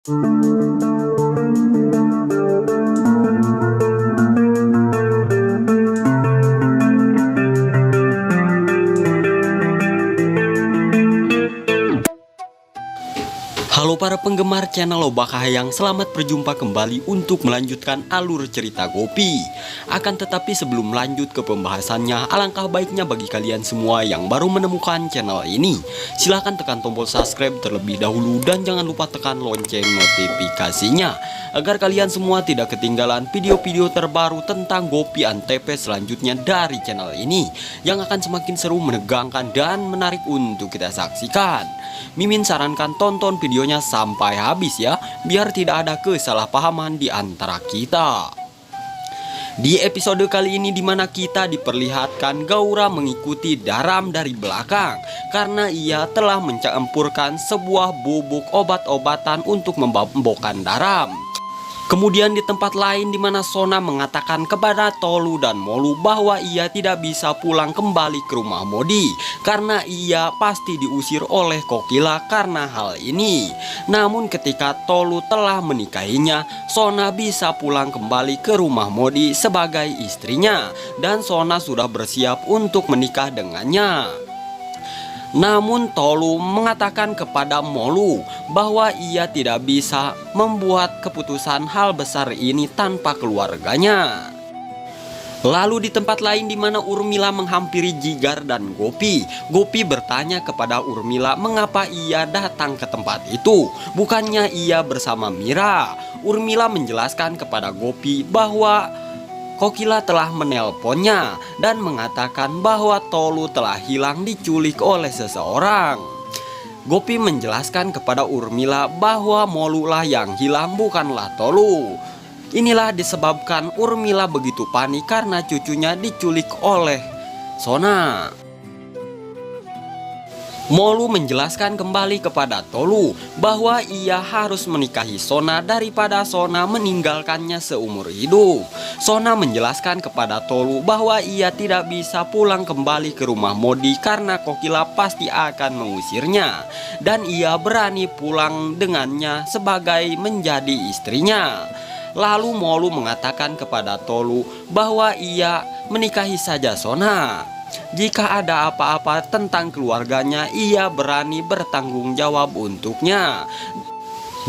Halo para penggemar channel Lobak Hayang, selamat berjumpa kembali untuk melanjutkan alur cerita Gopi. Akan tetapi sebelum lanjut ke pembahasannya, alangkah baiknya bagi kalian semua yang baru menemukan channel ini, silahkan tekan tombol subscribe terlebih dahulu dan jangan lupa tekan lonceng notifikasinya, agar kalian semua tidak ketinggalan video-video terbaru tentang Gopi Antv selanjutnya dari channel ini, yang akan semakin seru, menegangkan, dan menarik untuk kita saksikan. Mimin sarankan tonton videonya sampai habis ya, biar tidak ada kesalahpahaman di antara kita. Di episode kali ini dimana kita diperlihatkan Gaura mengikuti Daram dari belakang karena ia telah mencampurkan sebuah bubuk obat-obatan untuk memabukkan Daram. Kemudian di tempat lain dimana Sona mengatakan kepada Tolu dan Molu bahwa ia tidak bisa pulang kembali ke rumah Modi karena ia pasti diusir oleh Kokila karena hal ini. Namun ketika Tolu telah menikahinya, Sona bisa pulang kembali ke rumah Modi sebagai istrinya dan Sona sudah bersiap untuk menikah dengannya. Namun Tolu mengatakan kepada Molu bahwa ia tidak bisa membuat keputusan hal besar ini tanpa keluarganya. Lalu di tempat lain di mana Urmila menghampiri Jigar dan Gopi, Gopi bertanya kepada Urmila mengapa ia datang ke tempat itu, bukannya ia bersama Mira. Urmila menjelaskan kepada Gopi bahwa Kokila telah menelponnya dan mengatakan bahwa Tolu telah hilang diculik oleh seseorang. Gopi menjelaskan kepada Urmila bahwa Molulah yang hilang, bukanlah Tolu. Inilah disebabkan Urmila begitu panik karena cucunya diculik oleh Sona. Molu menjelaskan kembali kepada Tolu bahwa ia harus menikahi Sona daripada Sona meninggalkannya seumur hidup. Sona menjelaskan kepada Tolu bahwa ia tidak bisa pulang kembali ke rumah Modi karena Kokila pasti akan mengusirnya, dan ia berani pulang dengannya sebagai menjadi istrinya. Lalu Molu mengatakan kepada Tolu bahwa ia menikahi saja Sona. Jika ada apa-apa tentang keluarganya, ia berani bertanggung jawab untuknya.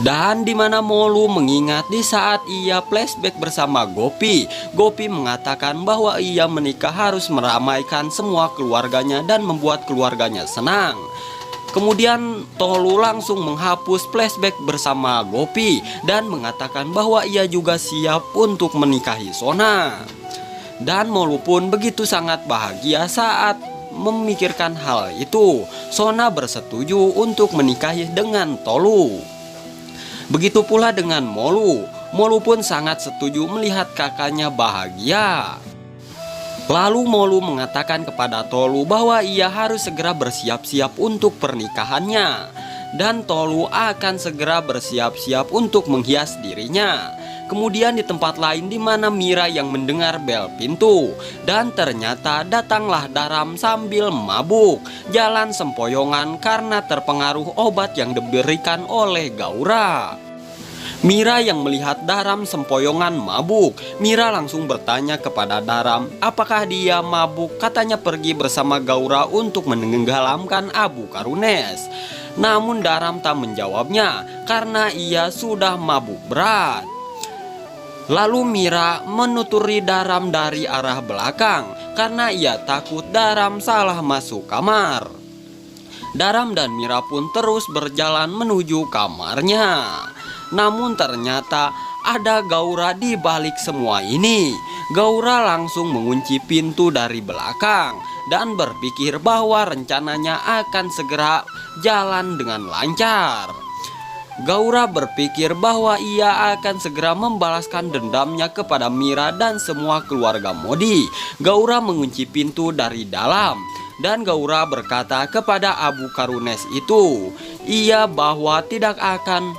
Dan di mana Molu mengingat di saat ia flashback bersama Gopi, Gopi mengatakan bahwa ia menikah harus meramaikan semua keluarganya dan membuat keluarganya senang. Kemudian Tolu langsung menghapus flashback bersama Gopi dan mengatakan bahwa ia juga siap untuk menikahi Sona. Dan Molu pun begitu sangat bahagia saat memikirkan hal itu. Sona bersetuju untuk menikahi dengan Tolu. Begitu pula dengan Molu. Molu pun sangat setuju melihat kakaknya bahagia. Lalu Molu mengatakan kepada Tolu bahwa ia harus segera bersiap-siap untuk pernikahannya, dan Tolu akan segera bersiap-siap untuk menghias dirinya. Kemudian di tempat lain di mana Mira yang mendengar bel pintu, dan ternyata datanglah Daram sambil mabuk, jalan sempoyongan karena terpengaruh obat yang diberikan oleh Gaura. Mira yang melihat Daram sempoyongan mabuk, Mira langsung bertanya kepada Daram apakah dia mabuk. Katanya pergi bersama Gaura untuk menenggelamkan Abu Karunes. Namun Daram tak menjawabnya karena ia sudah mabuk berat. Lalu Mira menuturi Daram dari arah belakang karena ia takut Daram salah masuk kamar. Daram dan Mira pun terus berjalan menuju kamarnya. Namun ternyata ada Gaura di balik semua ini. Gaura langsung mengunci pintu dari belakang dan berpikir bahwa rencananya akan segera jalan dengan lancar. Gaura berpikir bahwa ia akan segera membalaskan dendamnya kepada Mira dan semua keluarga Modi. Gaura mengunci pintu dari dalam dan Gaura berkata kepada Abu Karunes itu, ia bahwa tidak akan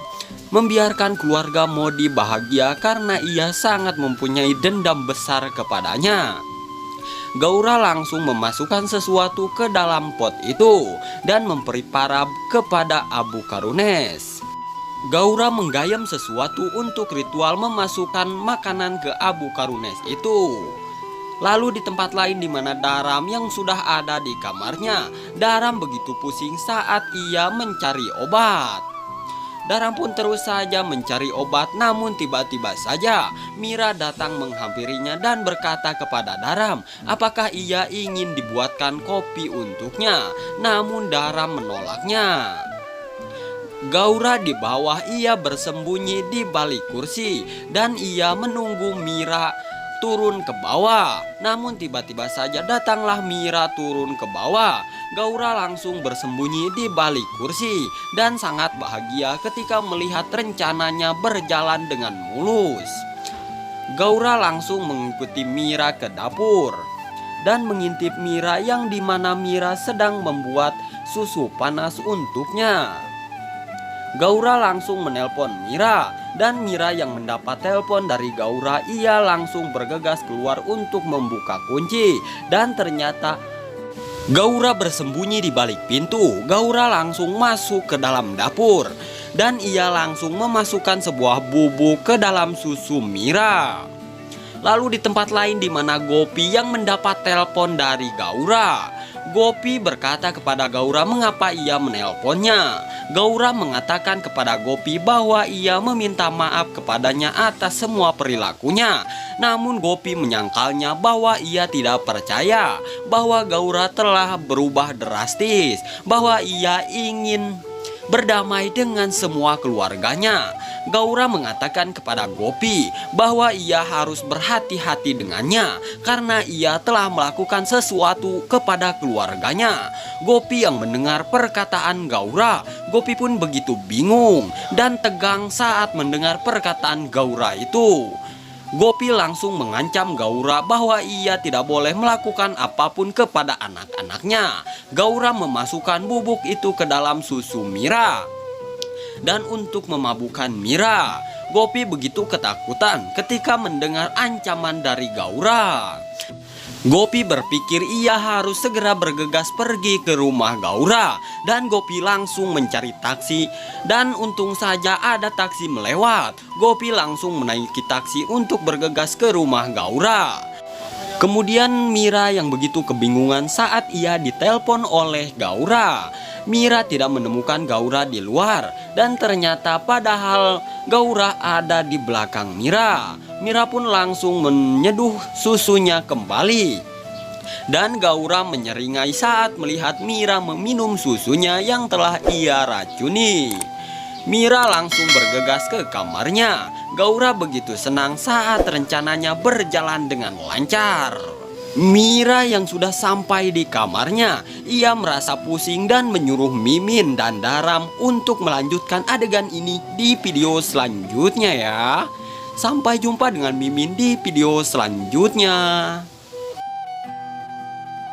membiarkan keluarga Modi bahagia karena ia sangat mempunyai dendam besar kepadanya. Gaura langsung memasukkan sesuatu ke dalam pot itu dan memberi parab kepada Abu Karunes. Gaura menggayam sesuatu untuk ritual memasukkan makanan ke Abu Karunes itu. Lalu di tempat lain di mana Daram yang sudah ada di kamarnya, Daram begitu pusing saat ia mencari obat. Daram pun terus saja mencari obat, namun tiba-tiba saja Mira datang menghampirinya dan berkata kepada Daram apakah ia ingin dibuatkan kopi untuknya. Namun Daram menolaknya. Gaura di bawah, ia bersembunyi di balik kursi dan ia menunggu Mira turun ke bawah. Namun tiba-tiba saja datanglah Mira turun ke bawah. Gaura langsung bersembunyi di balik kursi dan sangat bahagia ketika melihat rencananya berjalan dengan mulus. Gaura langsung mengikuti Mira ke dapur dan mengintip Mira yang dimana Mira sedang membuat susu panas untuknya. Gaura langsung menelpon Mira dan Mira yang mendapat telepon dari Gaura, ia langsung bergegas keluar untuk membuka kunci dan ternyata Gaura bersembunyi di balik pintu. Gaura langsung masuk ke dalam dapur dan ia langsung memasukkan sebuah bubuk ke dalam susu Mira. Lalu di tempat lain di mana Gopi yang mendapat telepon dari Gaura. Gopi berkata kepada Gaura mengapa ia menelponnya. Gaura mengatakan kepada Gopi bahwa ia meminta maaf kepadanya atas semua perilakunya. Namun Gopi menyangkalnya bahwa ia tidak percaya bahwa Gaura telah berubah drastis, bahwa ia ingin berdamai dengan semua keluarganya. Gaura mengatakan kepada Gopi bahwa ia harus berhati-hati dengannya karena ia telah melakukan sesuatu kepada keluarganya. Gopi yang mendengar perkataan Gaura, Gopi pun begitu bingung dan tegang saat mendengar perkataan Gaura itu. Gopi langsung mengancam Gaura bahwa ia tidak boleh melakukan apapun kepada anak-anaknya. Gaura memasukkan bubuk itu ke dalam susu Mira. Dan untuk memabukkan Mira, Gopi begitu ketakutan ketika mendengar ancaman dari Gaura. Gopi berpikir ia harus segera bergegas pergi ke rumah Gaura dan Gopi langsung mencari taksi dan untung saja ada taksi melewat. Gopi langsung menaiki taksi untuk bergegas ke rumah Gaura. Kemudian Mira yang begitu kebingungan saat ia ditelepon oleh Gaura. Mira tidak menemukan Gaura di luar dan ternyata padahal Gaura ada di belakang Mira. Mira pun langsung menyeduh susunya kembali. Dan Gaura menyeringai saat melihat Mira meminum susunya yang telah ia racuni. Mira langsung bergegas ke kamarnya. Gaura begitu senang saat rencananya berjalan dengan lancar. Mira yang sudah sampai di kamarnya, ia merasa pusing dan menyuruh Mimin dan Daram untuk melanjutkan adegan ini di video selanjutnya ya. Sampai jumpa dengan Mimin di video selanjutnya.